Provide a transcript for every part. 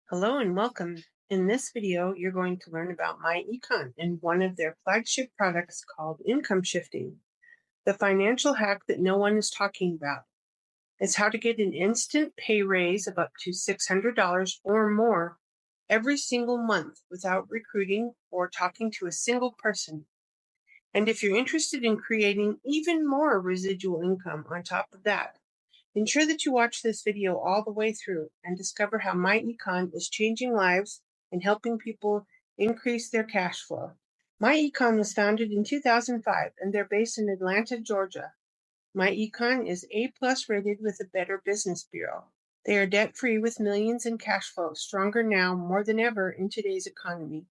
Hello and welcome. In this video, you're going to learn about MyEcon and one of their flagship products called income shifting. The financial hack that no one is talking about is how to get an instant pay raise of up to $600 or more every single month without recruiting or talking to a single person. And if you're interested in creating even more residual income on top of that, ensure that you watch this video all the way through and discover how MyEcon is changing lives and helping people increase their cash flow. MyEcon was founded in 2005 and they're based in Atlanta, Georgia. MyEcon is A+ rated with the Better Business Bureau. They are debt-free with millions in cash flow, stronger now more than ever in today's economy.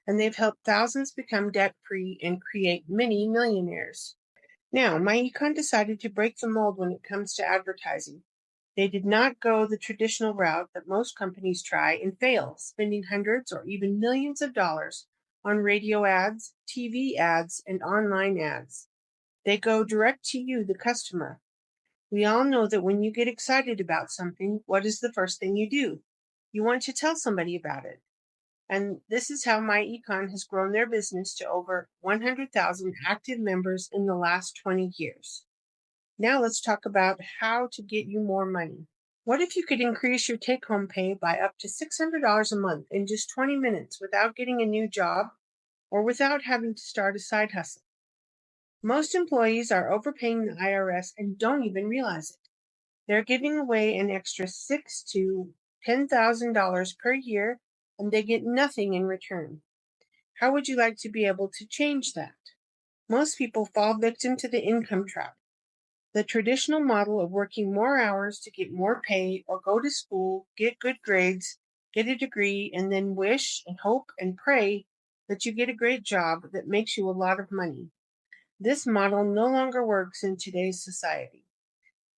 And they've helped thousands become debt-free and create many millionaires. Now, MyEcon decided to break the mold when it comes to advertising. They did not go the traditional route that most companies try and fail, spending hundreds or even millions of dollars on radio ads, TV ads, and online ads. They go direct to you, the customer. We all know that when you get excited about something, what is the first thing you do? You want to tell somebody about it. And this is how MyEcon has grown their business to over 100,000 active members in the last 20 years. Now let's talk about how to get you more money. What if you could increase your take-home pay by up to $600 a month in just 20 minutes without getting a new job or without having to start a side hustle? Most employees are overpaying the IRS and don't even realize it. They're giving away an extra $6,000 to $10,000 per year and they get nothing in return. How would you like to be able to change that? Most people fall victim to the income trap. The traditional model of working more hours to get more pay or go to school, get good grades, get a degree, and then wish and hope and pray that you get a great job that makes you a lot of money. This model no longer works in today's society.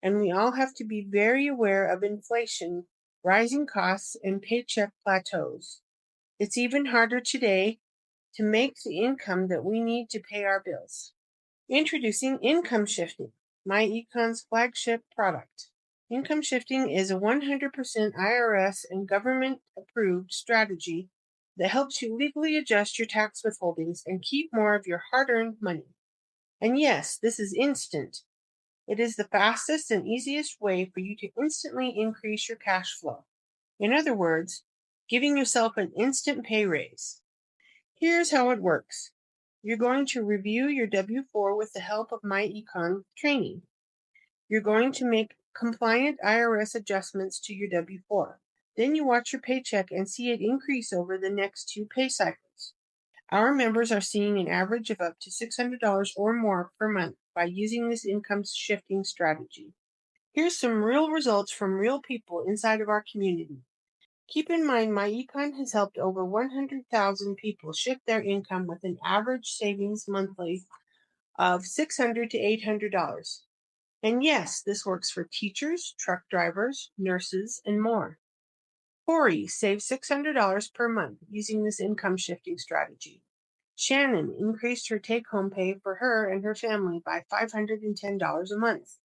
And we all have to be very aware of inflation, rising costs, and paycheck plateaus. It's even harder today to make the income that we need to pay our bills. Introducing income shifting, MyEcon's flagship product. Income shifting is a 100% IRS and government approved strategy that helps you legally adjust your tax withholdings and keep more of your hard earned money. And yes, this is instant. It is the fastest and easiest way for you to instantly increase your cash flow. In other words, giving yourself an instant pay raise. Here's how it works. You're going to review your W-4 with the help of MyEcon training. You're going to make compliant IRS adjustments to your W-4. Then you watch your paycheck and see it increase over the next 2 pay cycles. Our members are seeing an average of up to $600 or more per month by using this income shifting strategy. Here's some real results from real people inside of our community. Keep in mind, MyEcon has helped over 100,000 people shift their income with an average savings monthly of $600 to $800. And yes, this works for teachers, truck drivers, nurses, and more. Corey saved $600 per month using this income shifting strategy. Shannon increased her take-home pay for her and her family by $510 a month.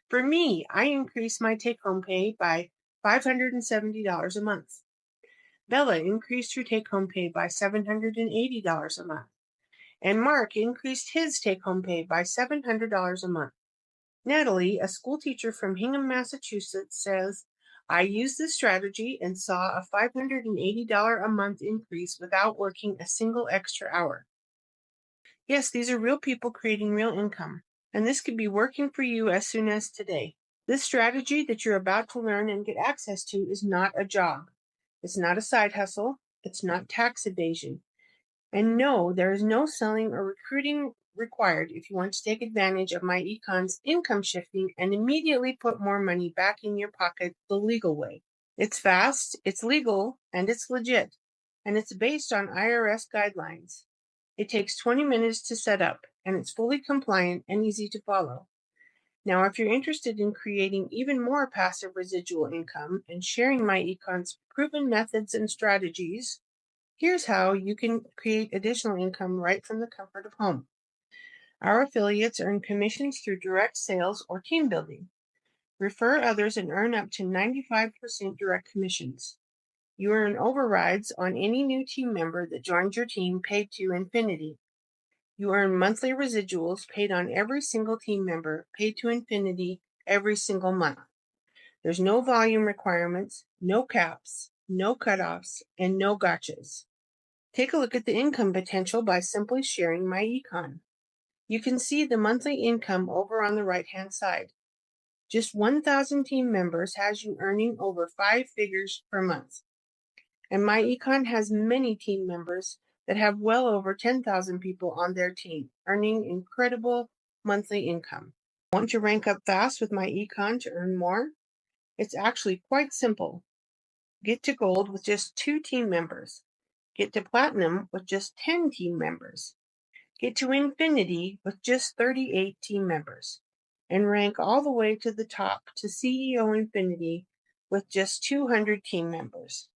For me, I increased my take-home pay by $570 a month. Bella increased her take-home pay by $780 a month. And Mark increased his take-home pay by $700 a month. Natalie, a school teacher from Hingham, Massachusetts, says, I used this strategy and saw a $580 a month increase without working a single extra hour. Yes, these are real people creating real income, and this could be working for you as soon as today. This strategy that you're about to learn and get access to is not a job. It's not a side hustle. It's not tax evasion. And no, there is no selling or recruiting required if you want to take advantage of MyEcon's income shifting and immediately put more money back in your pocket the legal way. It's fast, it's legal, and it's legit. And it's based on IRS guidelines. It takes 20 minutes to set up, and it's fully compliant and easy to follow. Now, if you're interested in creating even more passive residual income and sharing MyEcon's proven methods and strategies, here's how you can create additional income right from the comfort of home. Our affiliates earn commissions through direct sales or team building. Refer others and earn up to 95% direct commissions. You earn overrides on any new team member that joins your team paid to infinity. You earn monthly residuals paid on every single team member paid to infinity every single month. There's no volume requirements, no caps, no cutoffs, and no gotchas. Take a look at the income potential by simply sharing MyEcon. You can see the monthly income over on the right-hand side. Just 1,000 team members has you earning over 5 figures per month. And MyEcon has many team members that have well over 10,000 people on their team, earning incredible monthly income. Want to rank up fast with MyEcon to earn more? It's actually quite simple. Get to gold with just 2 team members. Get to platinum with just 10 team members. Get to infinity with just 38 team members. And rank all the way to the top to CEO Infinity with just 200 team members.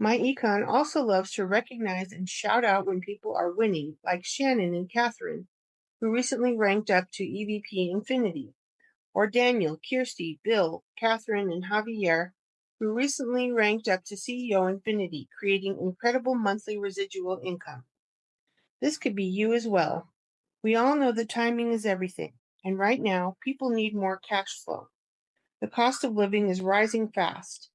MyEcon also loves to recognize and shout out when people are winning, like Shannon and Catherine, who recently ranked up to EVP Infinity, or Daniel, Kirsty, Bill, Catherine, and Javier, who recently ranked up to CEO Infinity, creating incredible monthly residual income. This could be you as well. We all know that timing is everything, and right now, people need more cash flow. The cost of living is rising fast,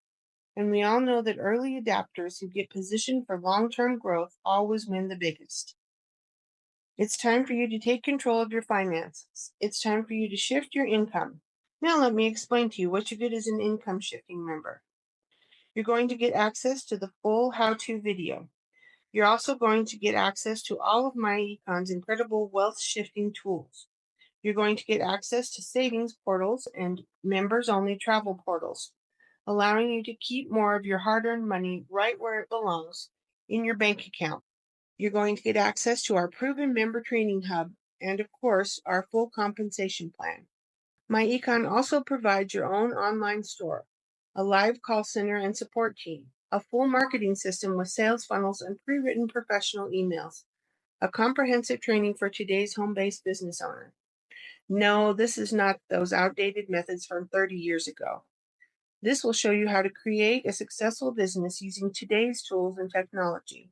and we all know that early adapters who get positioned for long-term growth always win the biggest. It's time for you to take control of your finances. It's time for you to shift your income. Now let me explain to you what you get as an income shifting member. You're going to get access to the full how-to video. You're also going to get access to all of MyEcon's incredible wealth shifting tools. You're going to get access to savings portals and members-only travel portals, allowing you to keep more of your hard-earned money right where it belongs, in your bank account. You're going to get access to our proven member training hub and, of course, our full compensation plan. MyEcon also provides your own online store, a live call center and support team, a full marketing system with sales funnels and pre-written professional emails, a comprehensive training for today's home-based business owner. No, this is not those outdated methods from 30 years ago. This will show you how to create a successful business using today's tools and technology.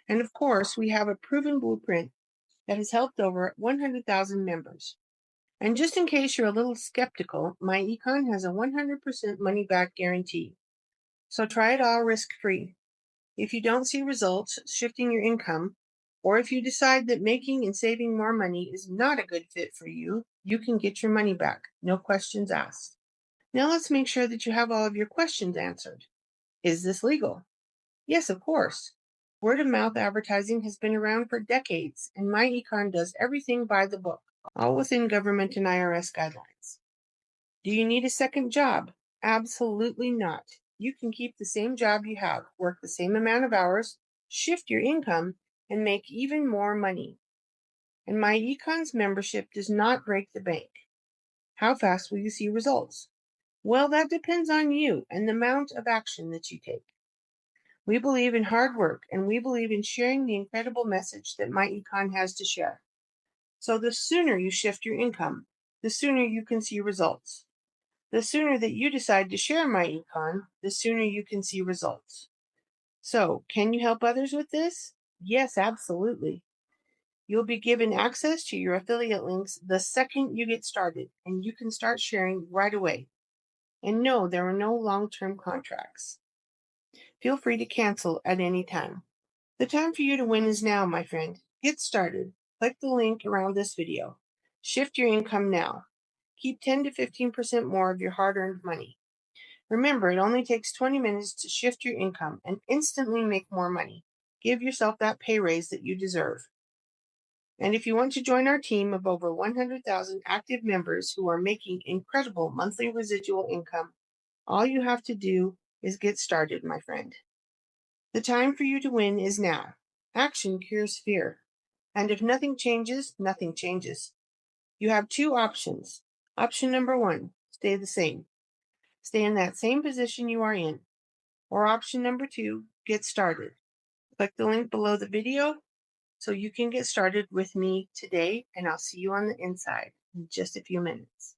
And of course, we have a proven blueprint that has helped over 100,000 members. And just in case you're a little skeptical, MyEcon has a 100% money-back guarantee. So try it all risk-free. If you don't see results shifting your income, or if you decide that making and saving more money is not a good fit for you, you can get your money back, no questions asked. Now let's make sure that you have all of your questions answered. Is this legal? Yes, of course. Word-of-mouth advertising has been around for decades, and MyEcon does everything by the book, all within government and IRS guidelines. Do you need a second job? Absolutely not. You can keep the same job you have, work the same amount of hours, shift your income, and make even more money. And MyEcon's membership does not break the bank. How fast will you see results? Well, that depends on you and the amount of action that you take. We believe in hard work, and we believe in sharing the incredible message that MyEcon has to share. So the sooner you shift your income, the sooner you can see results. The sooner that you decide to share MyEcon, the sooner you can see results. So, can you help others with this? Yes, absolutely. You'll be given access to your affiliate links the second you get started, and you can start sharing right away. And no, there are no long-term contracts. Feel free to cancel at any time. The time for you to win is now, my friend. Get started. Click the link around this video. Shift your income now. Keep 10 to 15% more of your hard-earned money. Remember, it only takes 20 minutes to shift your income and instantly make more money. Give yourself that pay raise that you deserve. And if you want to join our team of over 100,000 active members who are making incredible monthly residual income, all you have to do is get started, my friend. The time for you to win is now. Action cures fear. And if nothing changes, nothing changes. You have two options. Option number 1, stay the same. Stay in that same position you are in. Or option number 2, get started. Click the link below the video so you can get started with me today, and I'll see you on the inside in just a few minutes.